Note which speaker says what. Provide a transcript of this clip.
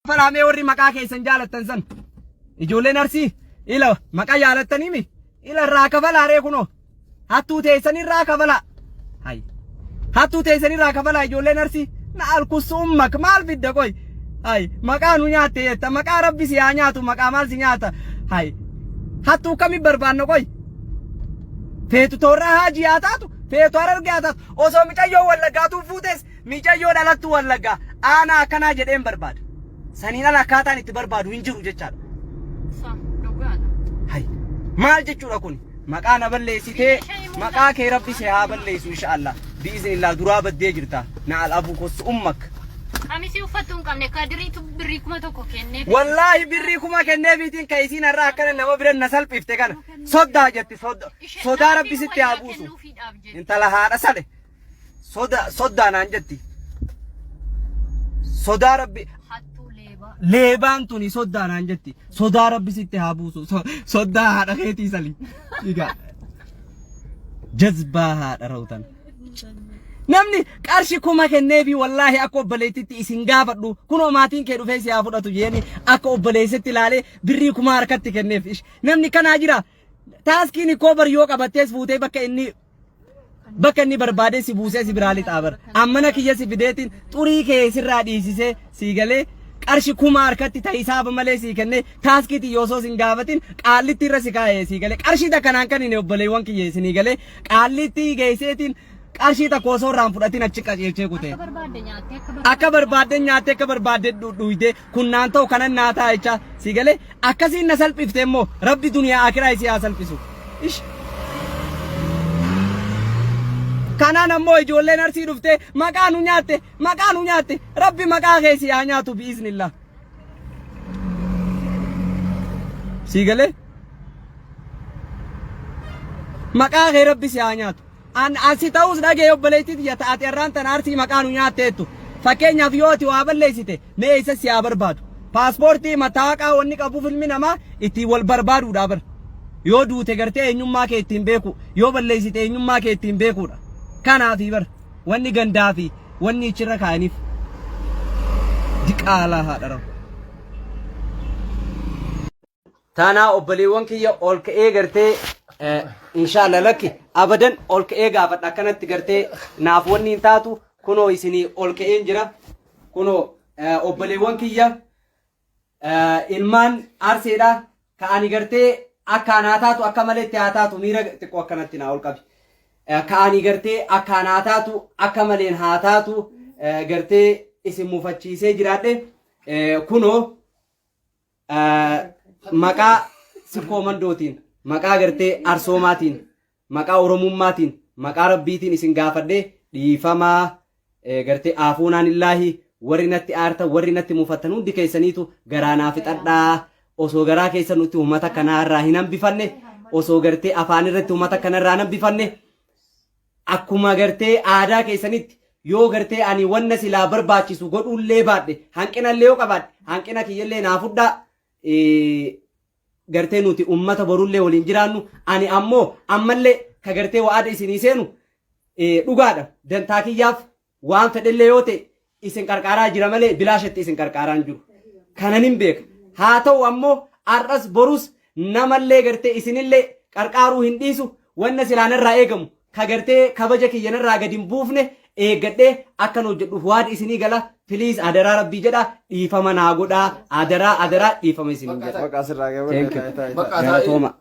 Speaker 1: Falaamee warri maqaa keessan jaalattan san ijoolleen arsii ila maqaa jaalattaniimi ila irraa kafalaaree kunoo hattuu teessanii irraa kafalaa hay hattuu teessanii irraa kafalaa ijoolleen arsii na alkusummak maal fidda qoy hay maqaa nu nyaatte jetta maqaa rabbi si haa nyaatu maqaa maal si nyaata hay hattuu kami barbaanno qoy feetu toorraa haajii haa taatu feetu harargee haa taatu osoo micayyoo wallaggaatu fuutes micayyoo dhalattu wallaggaa aanaa akkanaa jedheen barbaada saniin ala akkaataan itti barbaadu hin jiru jechaadha. Hay maal jechuudha kun maqaa na balleessitee maqaa kee rabbi si haa balleessu inshaallah biiznillah duraa baddee jirta na alabu kos ummak.
Speaker 2: Qamisii uffattuun qabne kadiriitu birrii kuma tokko kennee.
Speaker 1: Wallaahi birrii kuma kennee biitiin ka isiin irraa akkana nama bira na salphifte kana soddaa jetti sodaa rabbi sitti haa buusu intala haadha sale soddaa naan jetti sodaa rabbi. Leebaan tuni soddaa naan jetti sodaa rabbi sitti haa buusu soddaa haadha keetii sali egaa jazbaa haadha rawtan namni qarshi kuma kenneefi wallaahi akka obboleettitti isin gaafadhu kunoo maatiin kee dhufee si haa fudhatu jeeni akka obboleessitti ilaalee birrii kuma harkatti kenneef namni kanaa jira taaskiin koo bar yoo qabattees fuutee bakka inni barbaadee si buusee si biraa lixaabar ammana kiyya si fideetiin xurii kee sirraa dhiisisee si galee qarshi kuma harkatti ta'e isaaba malee si kenne taaskiti yoosoo sin gaafatin qaallitti irra si kaa'ee si galee qarshii takkanaan kan inni obboleewwan kiyya isinii galee qaallitti geesseetiin qarshii takka osoo irraan fudhatin achi qajeelchee kutee akka barbaadde nyaatte akka barbaadde dhuyde kunnaan ta'u kanan naataa jecha si galee akkasiin na salphifte immoo rabbi duniyaa akiraa isii haa salphisu kanaan ammoo ijoolleen arsii dhufte maqaa nu nyaatte rabbi maqaa keessi haa nyaatu biiznillah si galee maqaa kee rabbi si haa nyaatu ansi ta'us dhagee obboleettii tiyya taate irraan tan arsii maqaa nu nyaatteettu fakkeenyaaf yoo ati waa balleessite mee isa si haa barbaadu paaspoortii mataaqaa wanni qabuuf ilmi namaa ittiin wal barbaaduudha bar yoo duute gartee eenyummaa kee ittiin beeku yoo balleessite eenyummaa kee ittiin beekuudha kanaafi bar wanni gandaa fi wanni ichirra kaaniif diqaalaa haadha rawu. Taanaa obboleewwan kiyya ol ka'ee gartee inshaallah lakki abadan ol ka'ee gaafadha akkanatti gartee naaf wanni hin taatu kunoo isinii ol ka'een jira kunoo obboleewwan kiyya ilmaan arseedha ka'anii gartee akka anaa taatu akka malee itti haa taatu miira xiqqoo akkanatti naa ol qabi. Ka'anii gartee akka anaa taatu akka maleen haa taatu gartee isin muufachiisee jiraadhe kunoo maqaa sikkoo mandootiin maqaa gartee arsoomaatiin maqaa oromummaatiin maqaa rabbiitiin isin gaafadhe dhiifamaa gartee aafuunaan illaahi warri natti aartan warri natti muufattan hundi keessaniitu garaa naa fixadhaa osoo garaa keessan nutti uummata kanarraa hin hambifanne osoo gartee afaan irratti uummata kanarraa hin hambifanne akkuma gartee aadaa keessanitti yoo gartee ani wanna silaa barbaachisu godhullee baadhe hanqinallee yoo qabaadhe hanqina kiyyallee naa fudhaa gartee nuti ummata borullee waliin jiraannu ani ammoo ammallee ka gartee waada isinii seenu dhugaadha dantaa kiyyaaf waan fedhellee yoo ta'e isin qarqaaraa jira malee bilaashatti isin qarqaaraan jiru kanan hin beeka haa ta'u ammoo arras borus namallee gartee isinillee qarqaaruu hin dhiisu wanna silaanirraa eegamu ka gartee kabaja kiyyanirraa gadi hin buufne eeggadhee akkan hojjedhuuf waada isinii gala Please adaraa rabbii jedha dhiifama naa godhaa adaraa dhiifama isinii jedha.
Speaker 3: Bakka asirraa gabaabaa.
Speaker 1: Thank you.